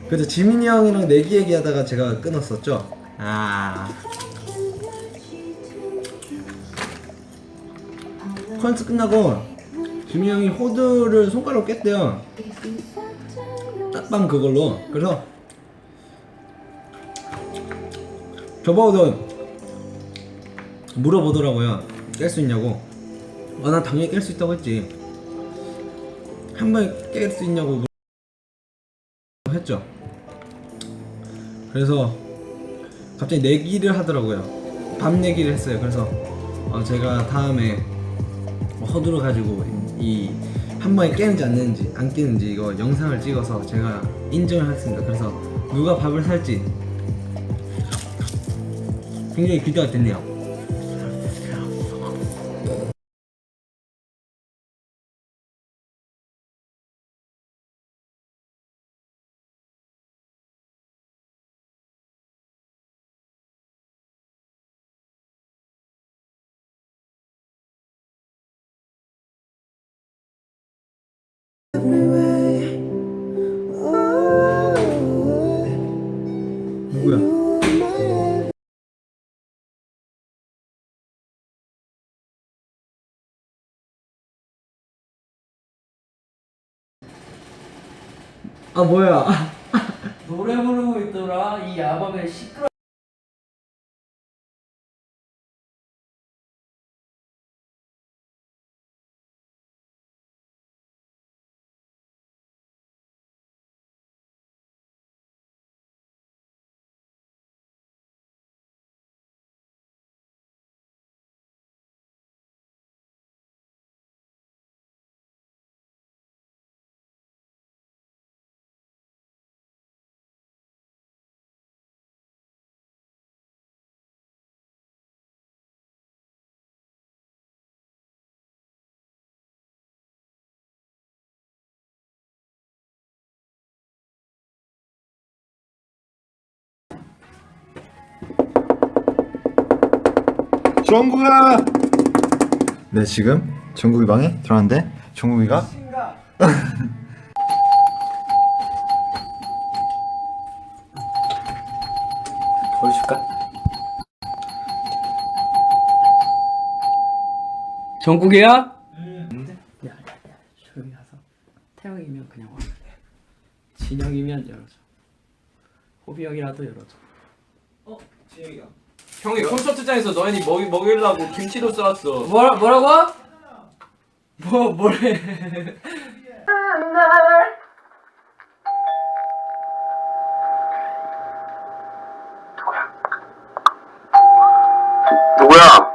그래서 지민이 형이랑 내기 얘기하다가 제가 끊었었죠. 콘서트 끝나고 지민이 형이 호두를 손가락으로 깼대요. 딱밤 그걸로. 그래서 저보고도 물어보더라고요. 깰 수 있냐고. 난 당연히 깰 수 있다고 했지. 한 번에 깰 수 있냐고 했죠. 그래서 갑자기 내기를 하더라고요. 밤 내기를 했어요. 그래서 제가 다음에 허드를 가지고 이 한 번에 깨는지 안 깨는지 안 깨는지 이거 영상을 찍어서 제가 인증을 했습니다. 그래서 누가 밥을 살지 굉장히 기대가 됐네요. 누구야? 뭐야? 노래 부르고 있더라. 이 야밤에 시끄러. 정국아! 네, 지금 정국이 방에 들어왔는데 정국이가 보여줄까? 정국이야? 근데 야, 조용히 가서 태영이면 그냥 와. 진영이면 열어줘. 호비 형이라도 열어줘. 진영이가 형이 콘서트장에서 너희니 먹이려고 김치도 싸왔어. 뭐라고? 뭐래? 누구야?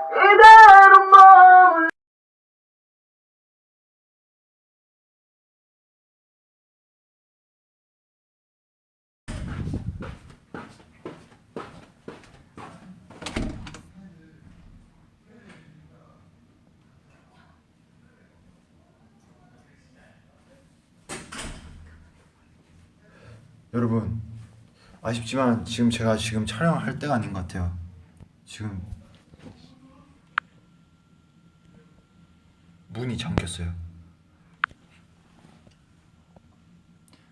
여러분, 아쉽지만 제가 지금 촬영을 할 때가 아닌 것 같아요. 지금 문이 잠겼어요.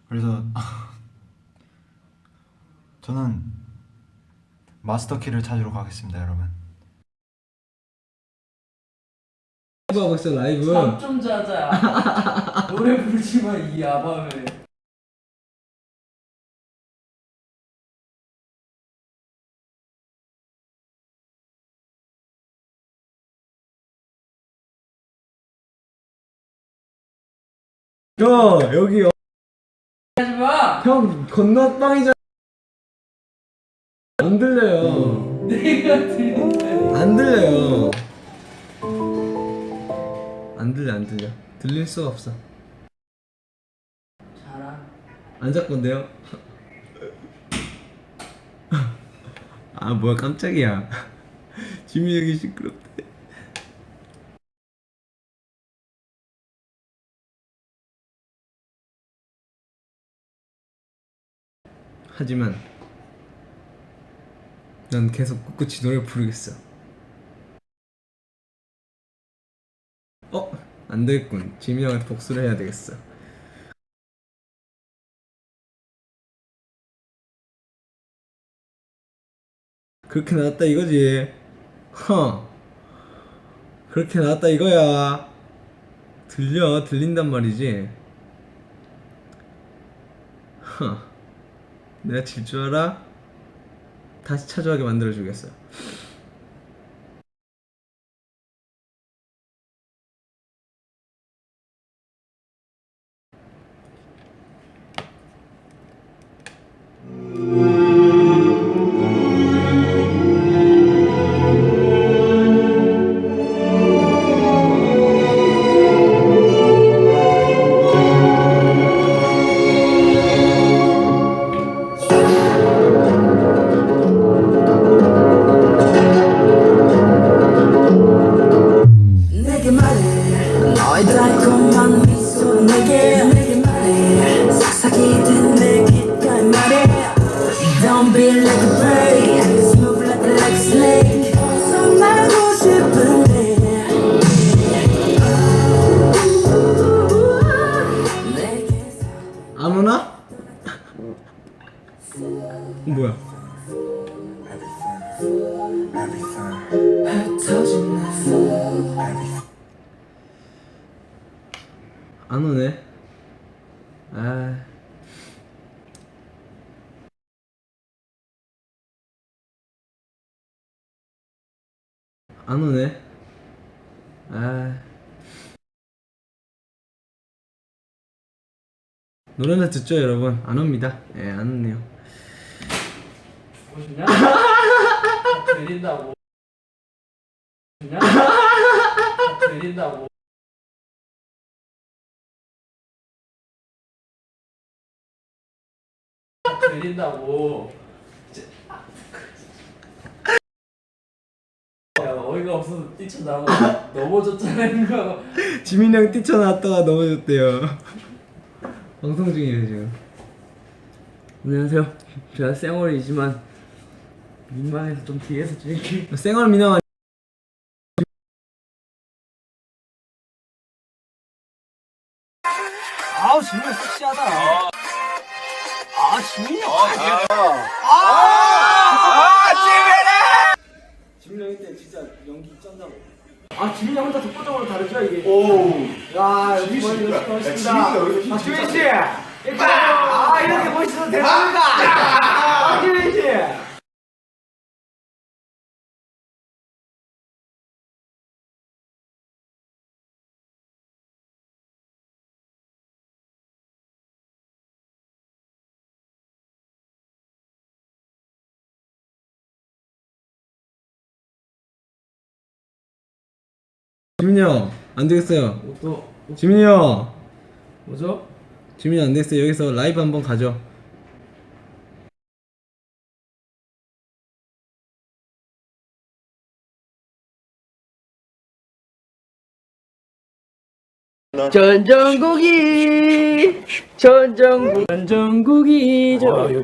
그래서 저는 마스터 키를 찾으러 가겠습니다, 여러분. 라이브 하고 있어. 라이브. 잠좀 자자. 노래 부르지 마 이 야밤에. 여기 하지 마. 형 건너방이잖아. 안 들려요. 내가 들린다. 안 들려요. 안 들려. 들릴 수가 없어. 자라. 안 잡건데요? 뭐야 깜짝이야. 지민이 형이 시끄럽대. 하지만 난 계속 꿋꿋이 노래 부르겠어. 안 되겠군. 지민이 형한테 복수를 해야 되겠어. 그렇게 나왔다 이거지. 그렇게 나왔다 이거야. 들린단 말이지. 내가 질 줄 알아? 다시 차주하게 만들어주겠어. 내게 말해 너의 달콤한 미소 내게 말해 속삭이듯 내 귓가에 말해 Don't be like a bird Smooth like a snake 손 말고 싶은데 내게서 안 오나? 뭐야? 흩어진 날 안 오네. 아. 안 오네. 아. 노래나 듣죠, 여러분? 안 옵니다. 예, 안 오네요. 보시냐? 들린다고. 보시냐? 들린다고. 들린다고. 야, 어이가 없어서 뛰쳐나오고 넘어졌잖아 이거. 지민이 형 뛰쳐나왔다가 넘어졌대요. 방송 중이에요, 지금. 안녕하세요. 제가 쌩얼이지만 민망해서 좀 뒤에서 찍을게요. 생얼 민영 아우 지민이 섹시하다. 아 지민이 형. 지민이 형일 때 진짜 연기 쩐다고. 아 지민이 형 혼자 독보적으로 다르죠 이게. 오. 야 여기 멋있습니다. 아 지민 씨. 일단 이렇게 멋있어도 됩니다. 지민 씨. 지민이 형, 안 되겠어요. 또 지민이 형, 뭐죠? 지민이 안 되겠어요. 여기서 라이브 한번 가죠. 전정국이죠.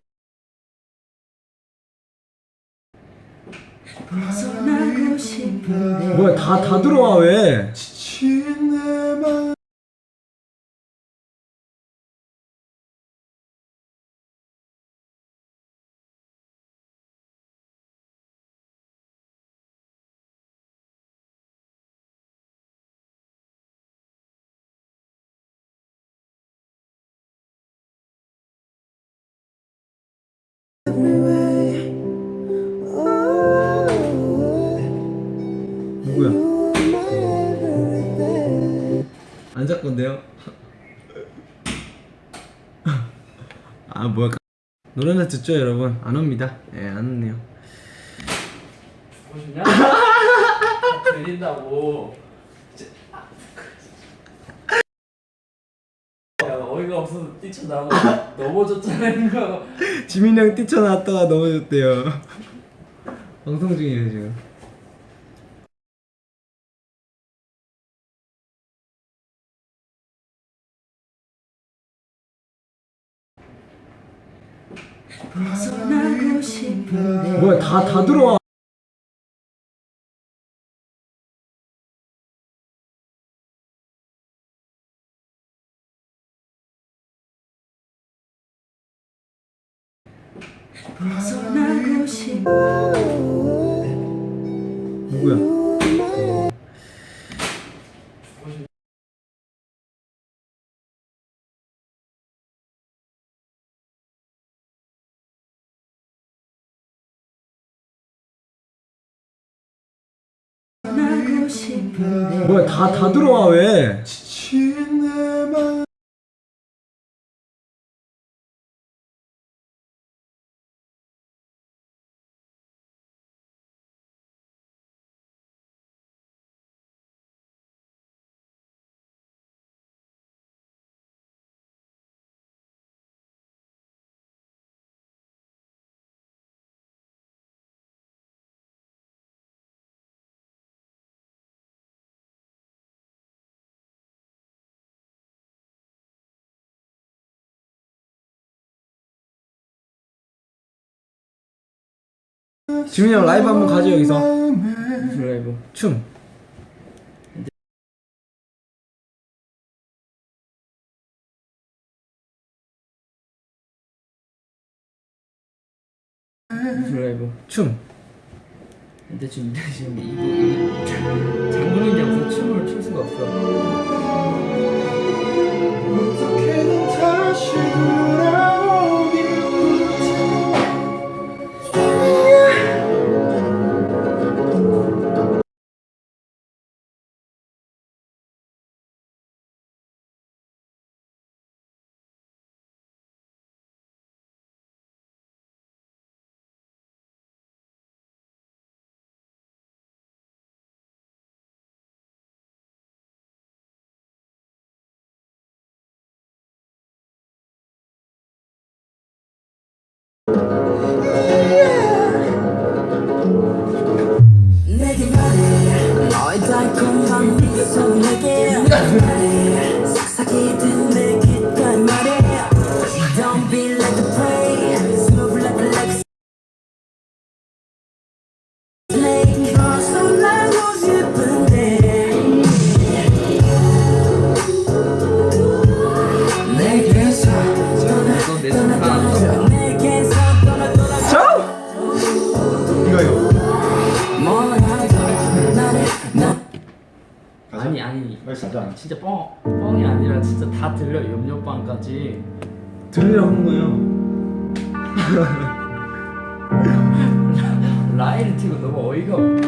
벗어나고 싶은데 뭐야, 다 들어와, 왜? 지친 내 맘. 누구야? 안 잡건데요? 아, 뭐야. 노래나 듣죠, 여러분? 안 옵니다. 예, 안 오네요. 보시냐? 들린다고. 야, 어이가 없어서 뛰쳐나오고 넘어졌잖아 이거. 지민이 형 뛰쳐나왔다가 넘어졌대요. 방송 중이에요, 지금. 벗어나고 싶은데 뭐야, 다 들어와. 벗어나고 싶어 누구야? 뭐야 다 들어와 왜? 지민이 형 라이브 한번 가죠 여기서. 라이브 춤. 라이브 춤. 근데 지금 이거 장군인데 무슨 춤을 출 수가 없어. 어떻게든 다시 내게 말해 너의 달콤한 미소 내게 말해 속삭이듯 내 귓가에 말해 Don't be like a prey Smooth like a snake 벗어나고 싶은데 내게서 떠나 내게서 떠나 이거요. 아니 빨리 가자. 진짜 뻥이 아니라 진짜 다 들려. 염료빵까지. 들으려고 하는 거예요. 라이를 튀고 너무 어이가 없어.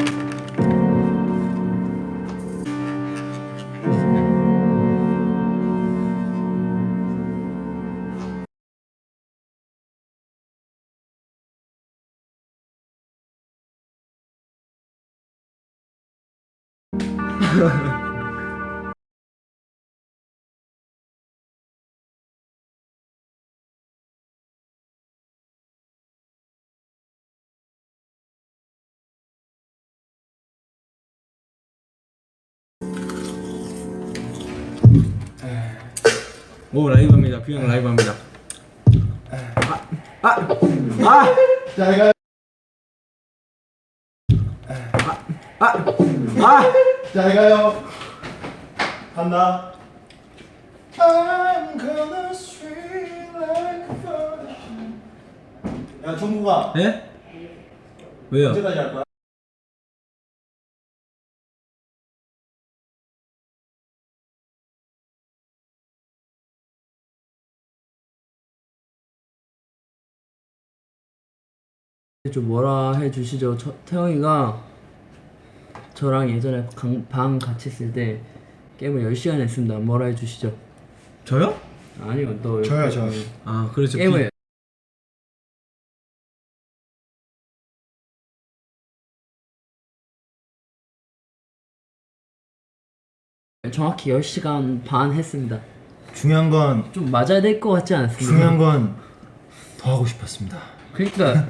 오 라이브 합니다. 뷰형 라이브 합니다. 잘 가요. 잘 가요. 간다. I'm gonna swing like a virgin. 야 종국아, 예? 왜요? 언제까지 할 거야? 좀 뭐라 해주시죠. 태영이가 저랑 예전에 방 같이 있을 때 게임을 10시간 했습니다. 뭐라 해주시죠. 저요? 아니요 너 저요. 아 그렇죠. 게임을 정확히 10시간 반 했습니다. 중요한 건 좀 맞아야 될 것 같지 않습니까? 건 더 하고 싶었습니다. 그러니까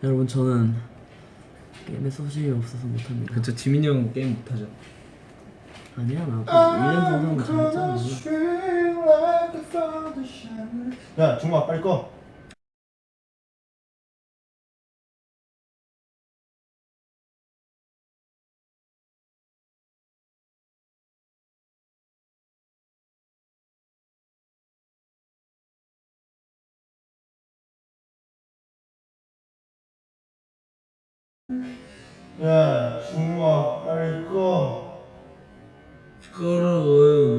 여러분 저는 게임에 소질이 없어서 못합니다. 그쵸. 지민이 형 게임 못하죠. 아니야 나도 1년 정도면 잘했잖아. 야 종국아 빨리 꺼. 야 중마 빨리 꺼. 시끄러워요.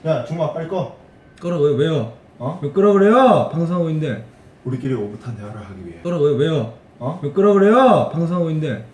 야 중마 빨리 꺼. 끄라고요? 왜요? 어? 왜 끄라 그래요? 방송하고 있는데. 우리끼리 오붓한 대화를 하기 위해. 끄라고요? 왜요? 어? 왜 끄라 그래요? 방송하고 있는데.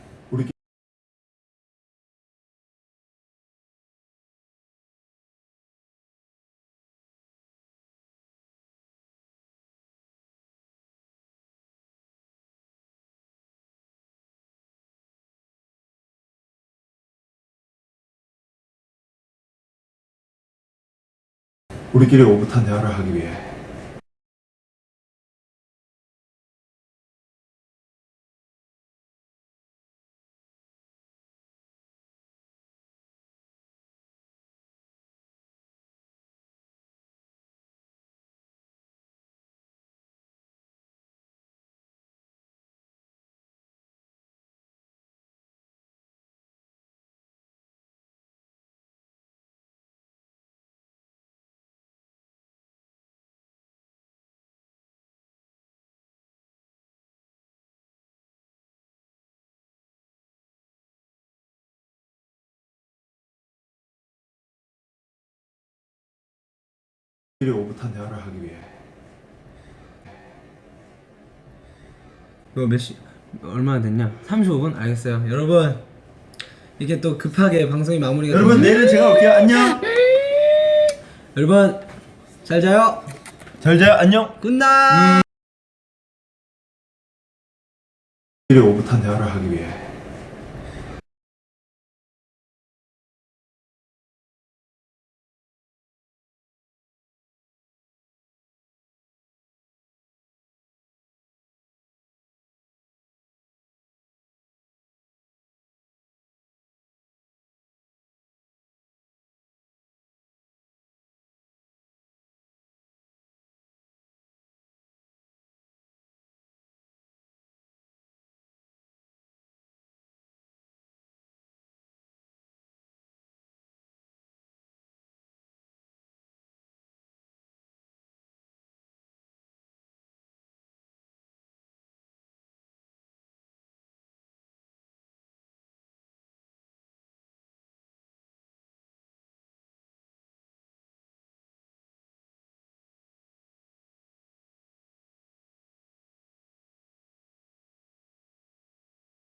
우리끼리 오붓한 대화를 하기 위해. 우리끼리 오붓한 대화를 하기 위해. 이거 몇 시? 얼마나 됐냐? 35분? 알겠어요. 여러분 이렇게 또 급하게 방송이 마무리가 여러분 됐는데 내일은 제가 올게요. 안녕. 여러분 잘 자요. 잘 자요. 안녕. 굿나잇. 우리끼리 오붓한 대화를 하기 위해.